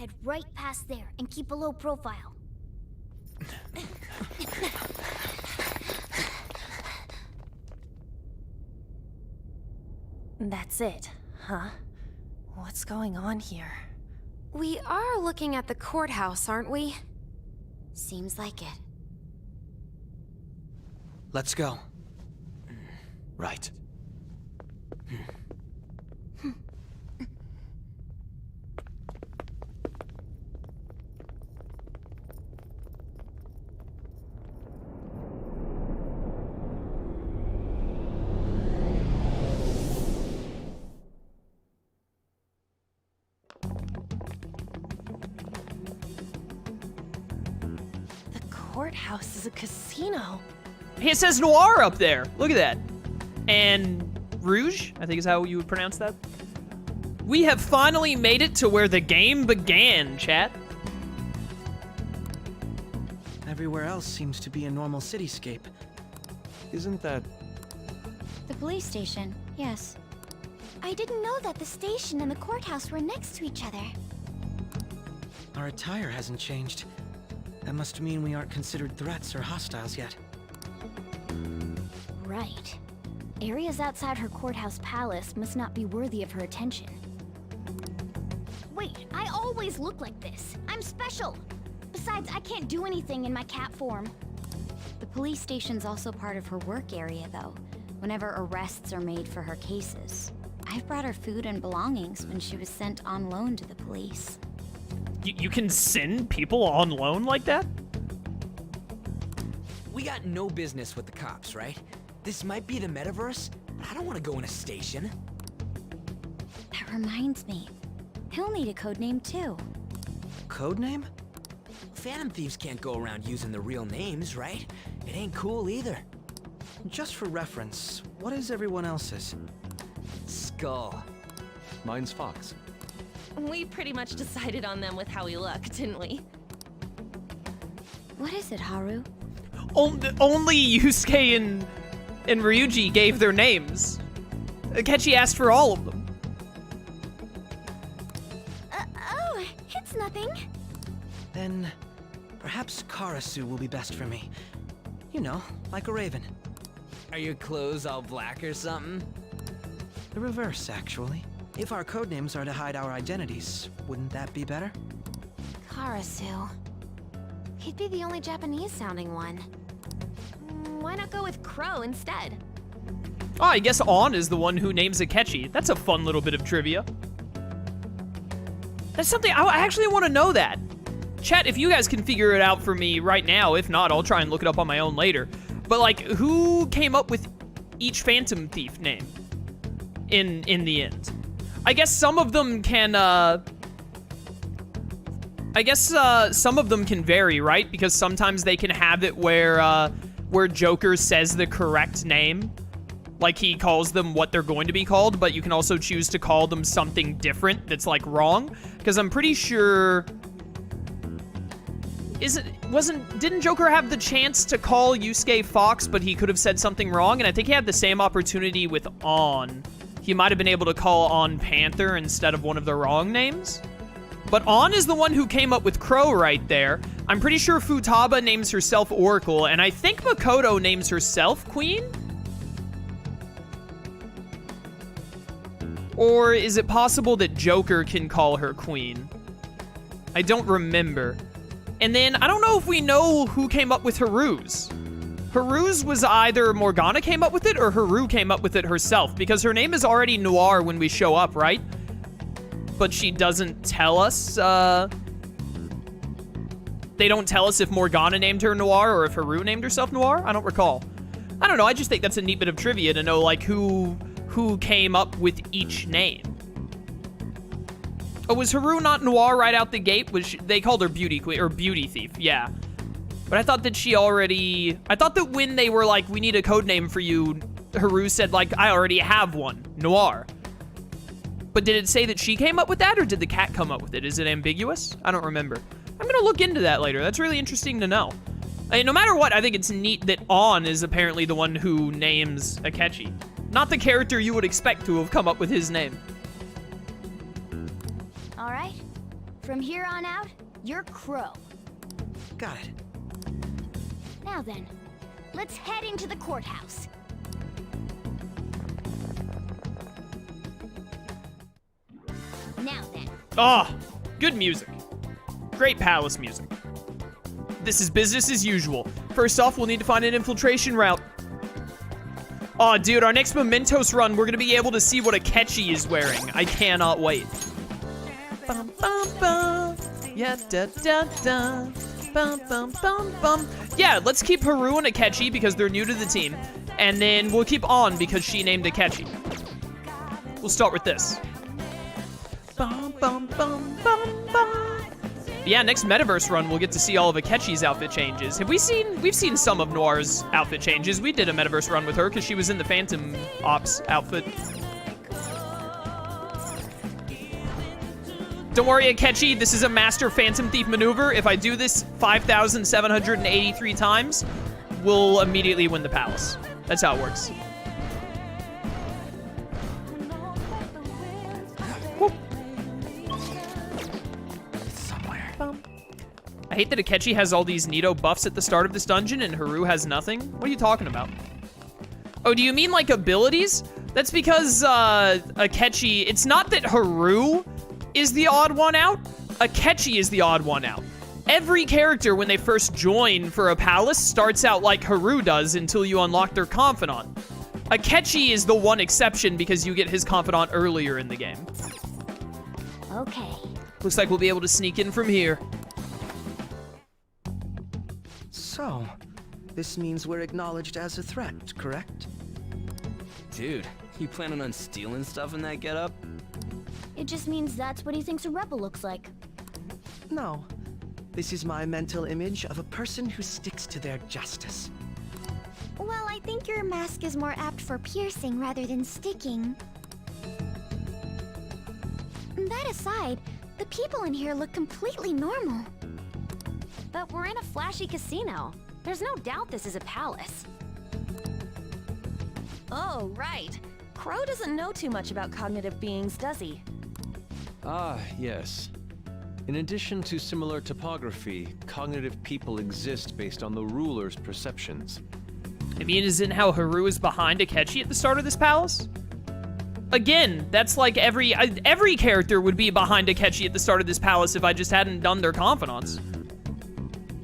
Head right past there and keep a low profile. That's it, huh? What's going on here? We are looking at the courthouse, aren't we? Seems like it. Let's go. Right. The courthouse is a casino. Hey, it says Noir up there. Look at that. And Rouge, I think is how you would pronounce that. We have finally made it to where the game began, chat. Everywhere else seems to be a normal cityscape. Isn't that... The police station, yes. I didn't know that the station and the courthouse were next to each other. Our attire hasn't changed. That must mean we aren't considered threats or hostiles yet. Right. Areas outside her courthouse palace must not be worthy of her attention. Wait, I always look like this. I'm special. Besides, I can't do anything in my cat form. The police station's also part of her work area, though, whenever arrests are made for her cases. I've brought her food and belongings when she was sent on loan to the police. You can send people on loan like that? We got no business with the cops, right? This might be the Metaverse, but I don't want to go in a station. That reminds me. He'll need a codename, too. Codename? Phantom Thieves can't go around using the real names, right? It ain't cool either. Just for reference, what is everyone else's? Skull. Mine's Fox. We pretty much decided on them with how we look, didn't we? What is it, Haru? Only Yusuke and Ryuji gave their names. Akechi asked for all of them. Oh, it's nothing. Then, perhaps Karasu will be best for me. You know, like a raven. Are your clothes all black or something? The reverse, actually. If our codenames are to hide our identities, wouldn't that be better? Karasu. He'd be the only Japanese-sounding one. Why not go with Crow instead? Oh, I guess On is the one who names Akechi. That's a fun little bit of trivia. That's something, I actually want to know that. Chat, if you guys can figure it out for me right now, if not, I'll try and look it up on my own later. But, like, who came up with each Phantom Thief name in the end? I guess some of them can, some of them can vary, right? Because sometimes they can have it where Joker says the correct name. Like, he calls them what they're going to be called, but you can also choose to call them something different that's, like, wrong. Because I'm pretty sure... Didn't Joker have the chance to call Yusuke Fox, but he could have said something wrong? And I think he had the same opportunity with On. He might have been able to call On Panther instead of one of the wrong names. But On is the one who came up with Crow right there. I'm pretty sure Futaba names herself Oracle, and I think Makoto names herself Queen? Or is it possible that Joker can call her Queen? I don't remember. And then, I don't know if we know who came up with Haru's. Haru's was either Morgana came up with it or Haru came up with it herself, because her name is already Noir when we show up, right? But she doesn't tell us, they don't tell us if Morgana named her Noir or if Haru named herself Noir? I don't recall. I don't know, I just think that's a neat bit of trivia to know, like, who came up with each name. Oh, was Haru not Noir right out the gate? They called her Beauty Queen, or Beauty Thief, yeah. But I thought that I thought that when they were like, we need a code name for you, Haru said, like, I already have one, Noir. But did it say that she came up with that, or did the cat come up with it? Is it ambiguous? I don't remember. I'm gonna look into that later. That's really interesting to know. I mean, no matter what, I think it's neat that On is apparently the one who names Akechi. Not the character you would expect to have come up with his name. All right. From here on out, you're Crow. Got it. Now then, let's head into the courthouse. Now then. Ah, good music. Great palace music. This is business as usual. First off, we'll need to find an infiltration route. Oh, dude, our next Mementos run, we're gonna be able to see what Akechi is wearing. I cannot wait. Bum, bum, bum. Yeah, da, da, da. Bum, bum, bum, bum. Yeah, let's keep Haru and Akechi because they're new to the team. And then we'll keep On because she named Akechi. We'll start with this. Bum, bum, bum, bum, bum. Yeah, next Metaverse run, we'll get to see all of Akechi's outfit changes. We've seen some of Noir's outfit changes. We did a Metaverse run with her because she was in the Phantom Ops outfit. Don't worry, Akechi, this is a master Phantom Thief maneuver. If I do this 5,783 times, we'll immediately win the palace. That's how it works. Whoop. Somewhere. I hate that Akechi has all these Nito buffs at the start of this dungeon and Haru has nothing. What are you talking about? Oh, do you mean like abilities? That's because Akechi, it's not that Haru is the odd one out. Akechi is the odd one out. Every character when they first join for a palace starts out like Haru does until you unlock their confidant. Akechi is the one exception because you get his confidant earlier in the game. Okay. Looks like we'll be able to sneak in from here. So, this means we're acknowledged as a threat, correct? Dude, you planning on stealing stuff in that getup? It just means that's what he thinks a rebel looks like. No. This is my mental image of a person who sticks to their justice. Well, I think your mask is more apt for piercing rather than sticking. That aside, the people in here look completely normal. But we're in a flashy casino. There's no doubt this is a palace. Oh, right. Crow doesn't know too much about cognitive beings, does he? Ah, yes. In addition to similar topography, cognitive people exist based on the ruler's perceptions. I mean, isn't how Haru is behind Akechi at the start of this palace? Again, that's like every character would be behind Akechi at the start of this palace if I just hadn't done their confidants.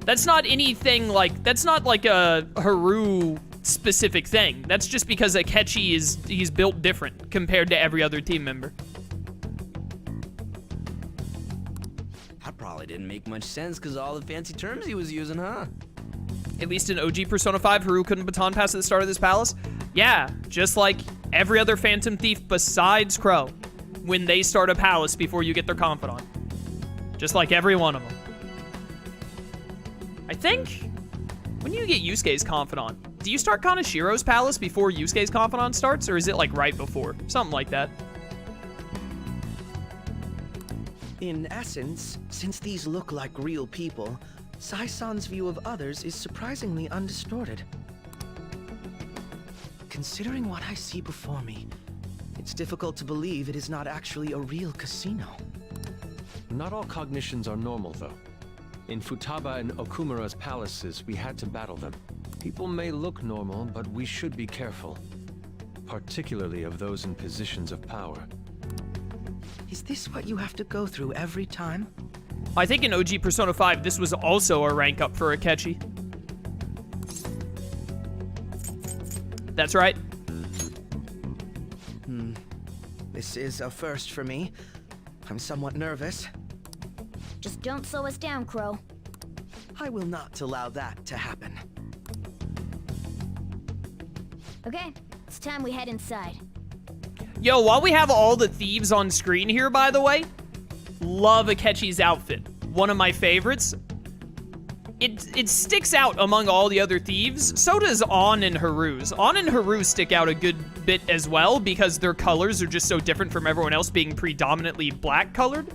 That's not anything like, that's not like a Haru specific thing. That's just because Akechi he's built different compared to every other team member. That probably didn't make much sense because all the fancy terms he was using, huh? At least in OG Persona 5, Haru couldn't baton pass at the start of this palace. Yeah, just like every other Phantom Thief besides Crow, when they start a palace before you get their confidant. Just like every one of them. I think, when you get Yusuke's confidant, do you start Kanashiro's palace before Yusuke's confidant starts, or is it like right before? Something like that. In essence, since these look like real people, Sai-san's view of others is surprisingly undistorted. Considering what I see before me, it's difficult to believe it is not actually a real casino. Not all cognitions are normal, though. In Futaba and Okumura's palaces, we had to battle them. People may look normal, but we should be careful. Particularly of those in positions of power. Is this what you have to go through every time? I think in OG Persona 5, this was also a rank up for Akechi. That's right. This is a first for me. I'm somewhat nervous. Just don't slow us down, Crow. I will not allow that to happen. Okay, it's time we head inside. Yo, while we have all the thieves on screen here, by the way, love Akechi's outfit. One of my favorites. It sticks out among all the other thieves. So does On and Haru's. On and Haru stick out a good bit as well because their colors are just so different from everyone else being predominantly black colored.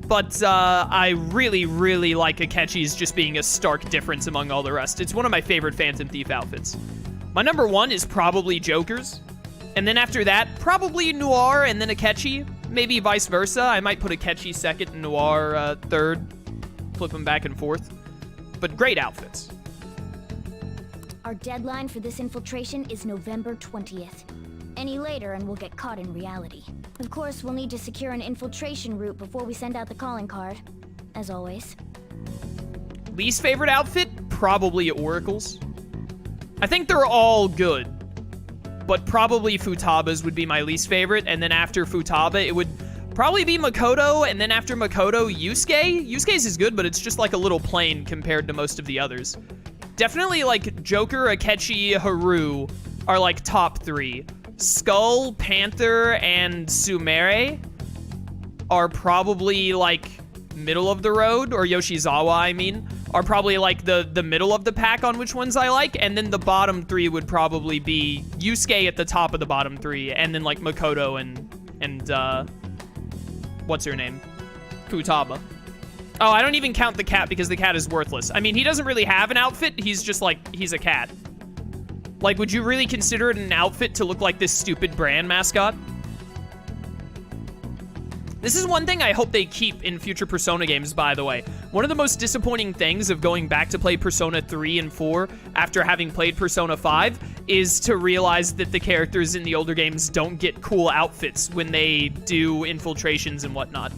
But I really, really like Akechi's just being a stark difference among all the rest. It's one of my favorite Phantom Thief outfits. My number one is probably Joker's. And then after that, probably Noir and then Akechi. Maybe vice versa. I might put Akechi second and Noir third. Flip them back and forth. But great outfits. Our deadline for this infiltration is November 20th. Any later and we'll get caught in reality. Of course, we'll need to secure an infiltration route before we send out the calling card. As always. Least favorite outfit? Probably Oracle's. I think they're all good. But probably Futaba's would be my least favorite. And then after Futaba, it would probably be Makoto. And then after Makoto, Yusuke. Yusuke's is good, but it's just like a little plain compared to most of the others. Definitely like Joker, Akechi, Haru are like top 3. Skull, Panther, and Sumire are probably like middle of the road, or Yoshizawa, I mean, are probably like the middle of the pack on which ones I like, and then the bottom 3 would probably be Yusuke at the top of the bottom 3, and then like Makoto and what's her name? Futaba. Oh, I don't even count the cat because the cat is worthless. I mean, he doesn't really have an outfit, he's just like, he's a cat. Like, would you really consider it an outfit to look like this stupid brand mascot? This is one thing I hope they keep in future Persona games, by the way. One of the most disappointing things of going back to play Persona 3 and 4 after having played Persona 5 is to realize that the characters in the older games don't get cool outfits when they do infiltrations and whatnot.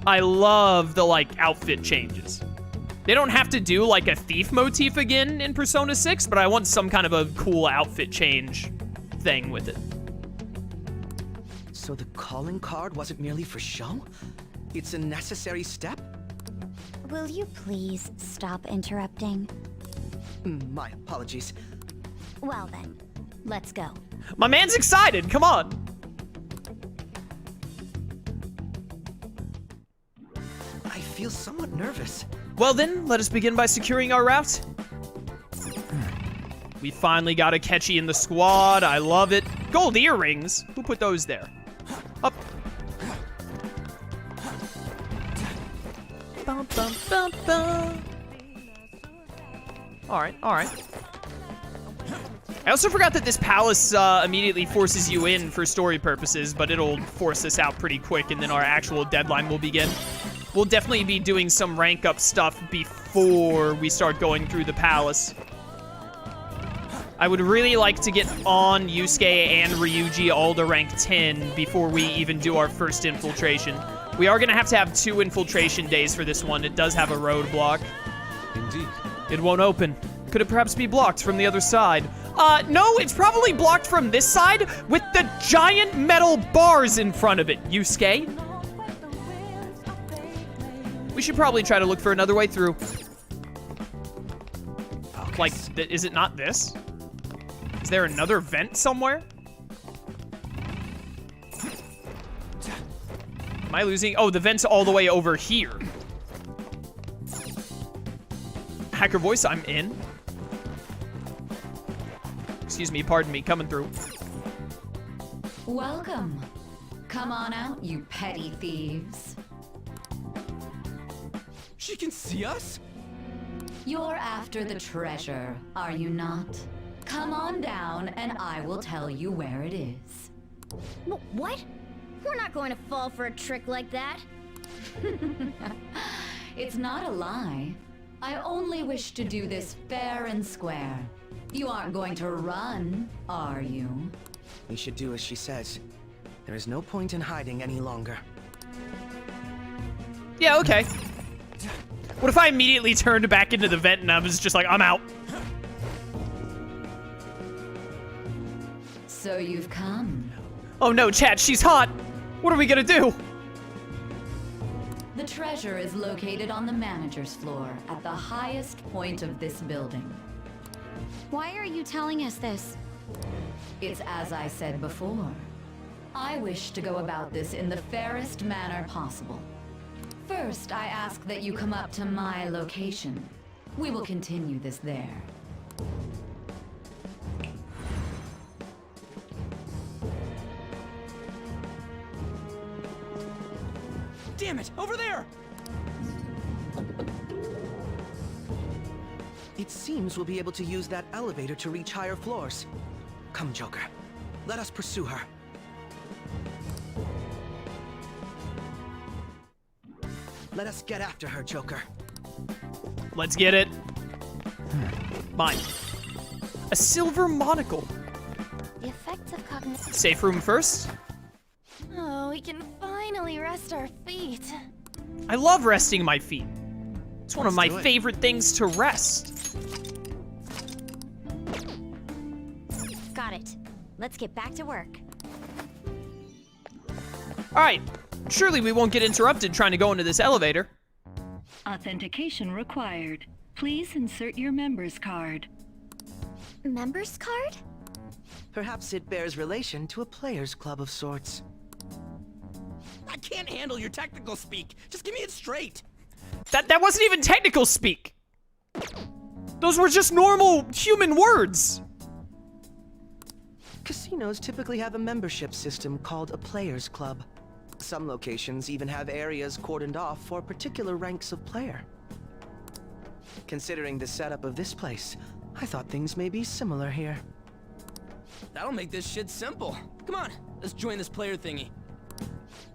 I love the, like, outfit changes. They don't have to do, like, a thief motif again in Persona 6, but I want some kind of a cool outfit change thing with it. So the calling card wasn't merely for show? It's a necessary step? Will you please stop interrupting? My apologies. Well then, let's go. My man's excited, come on! I feel somewhat nervous. Well then, let us begin by securing our route. We finally got Akechi in the squad, I love it. Gold earrings? Who put those there? Up. Bum, bum, bum, bum. Alright, alright. I also forgot that this palace immediately forces you in for story purposes, but it'll force us out pretty quick and then our actual deadline will begin. We'll definitely be doing some rank up stuff before we start going through the palace. I would really like to get on Yusuke and Ryuji all to rank 10 before we even do our first infiltration. We are gonna have to have 2 infiltration days for this one. It does have a roadblock. Indeed. It won't open. Could it perhaps be blocked from the other side? No, it's probably blocked from this side with the giant metal bars in front of it, Yusuke. We should probably try to look for another way through. Okay. Like, is it not this? Is there another vent somewhere? Am I losing? Oh, the vent's all the way over here. Hacker voice, I'm in. Excuse me, pardon me, coming through. Welcome. Come on out, you petty thieves. She can see us? You're after the treasure, are you not? Come on down and I will tell you where it is. What? We're not going to fall for a trick like that. It's not a lie. I only wish to do this fair and square. You aren't going to run, are you? We should do as she says. There is no point in hiding any longer. Yeah, okay. What if I immediately turned back into the vent and I was just like, I'm out? So you've come. Oh no, chat, she's hot. What are we gonna do? The treasure is located on the manager's floor at the highest point of this building. Why are you telling us this? It's as I said before. I wish to go about this in the fairest manner possible. First, I ask that you come up to my location. We will continue this there. Damn it, over there! It seems we'll be able to use that elevator to reach higher floors. Come, Joker. Let us pursue her. Let us get after her, Joker. Let's get it. Mine. A silver monocle. The effects of cognition. Safe room first. Oh, we can finally rest our feet. I love resting my feet. It's one of my do it. favorite things to rest. Got it. Let's get back to work. All right. Surely we won't get interrupted trying to go into this elevator. Authentication required. Please insert your member's card. Members card? Perhaps it bears relation to a players' club of sorts. I can't handle your technical speak. Just give me it straight. That wasn't even technical speak. Those were just normal human words. Casinos typically have a membership system called a players' club. Some locations even have areas cordoned off for particular ranks of player. Considering the setup of this place, I thought things may be similar here. That'll make this shit simple. Come on, let's join this player thingy.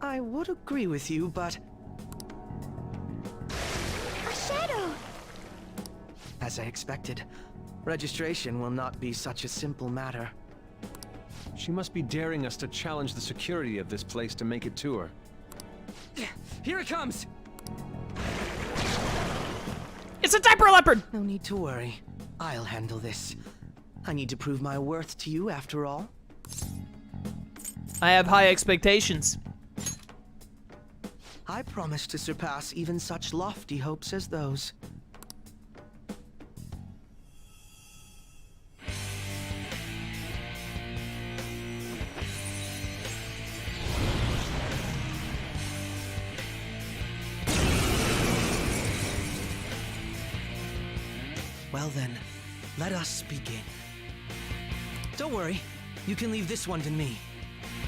I would agree with you, but A shadow! as I expected, registration will not be such a simple matter. She must be daring us to challenge the security of this place to make it to her. Here it comes. It's a diaper leopard. No need to worry. I'll handle this. I need to prove my worth to you after all. I have high expectations. I promise to surpass even such lofty hopes as those. Well then, let us begin. Don't worry, you can leave this one to me.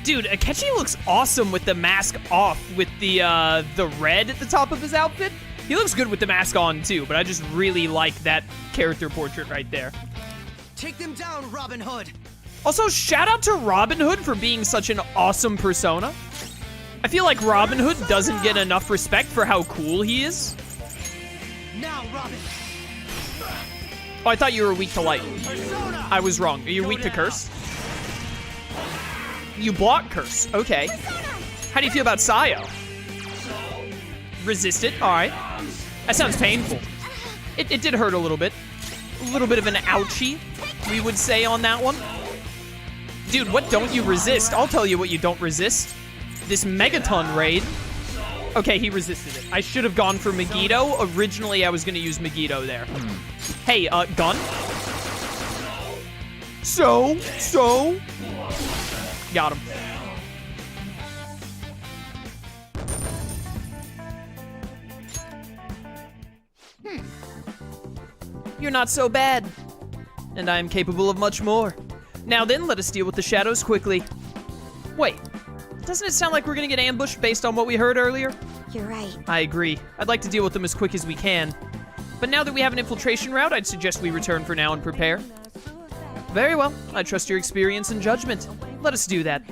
Dude, Akechi looks awesome with the mask off, with the red at the top of his outfit. He looks good with the mask on too, but I just really like that character portrait right there. Take them down, Robin Hood! Also, shout out to Robin Hood for being such an awesome persona. I feel like Robin Hood doesn't get enough respect for how cool he is. Now, Robin! Oh, I thought you were weak to light. I was wrong. Are you weak to curse? You block curse. Okay. How do you feel about Sayo? Resist it. All right. That sounds painful. It did hurt a little bit. A little bit of an ouchie, we would say on that one. Dude, what don't you resist? I'll tell you what you don't resist. This Megaton raid. Okay, he resisted it. I should have gone for Megiddo. Originally, I was going to use Megiddo there. Hey, gun? So? Got him. You're not so bad. And I am capable of much more. Now then, let us deal with the shadows quickly. Wait, doesn't it sound like we're gonna get ambushed based on what we heard earlier? You're right. I agree. I'd like to deal with them as quick as we can. But now that we have an infiltration route, I'd suggest we return for now and prepare. Very well. I trust your experience and judgment. Let us do that.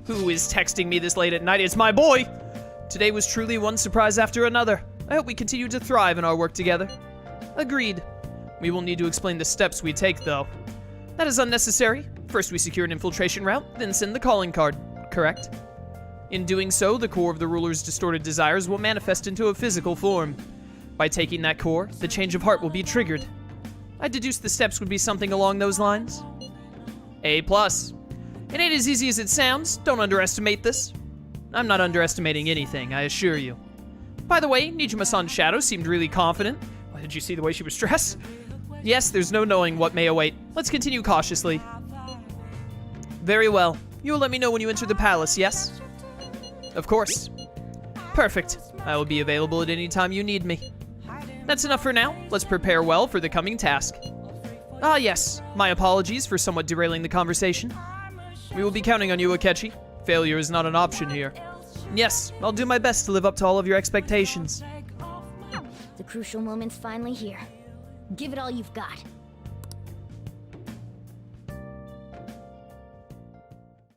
Who is texting me this late at night? It's my boy! Today was truly one surprise after another. I hope we continue to thrive in our work together. Agreed. We will need to explain the steps we take, though. That is unnecessary. First we secure an infiltration route, then send the calling card, correct? In doing so, the core of the ruler's distorted desires will manifest into a physical form. By taking that core, the change of heart will be triggered. I deduced the steps would be something along those lines. A+. It ain't as easy as it sounds. Don't underestimate this. I'm not underestimating anything, I assure you. By the way, Nijima-san's shadow seemed really confident. Did you see the way she was dressed? Yes, there's no knowing what may await. Let's continue cautiously. Very well. You will let me know when you enter the palace, yes? Of course. Perfect. I will be available at any time you need me. That's enough for now. Let's prepare well for the coming task. Ah, yes. My apologies for somewhat derailing the conversation. We will be counting on you, Akechi. Failure is not an option here. Yes, I'll do my best to live up to all of your expectations. The crucial moment's finally here. Give it all you've got.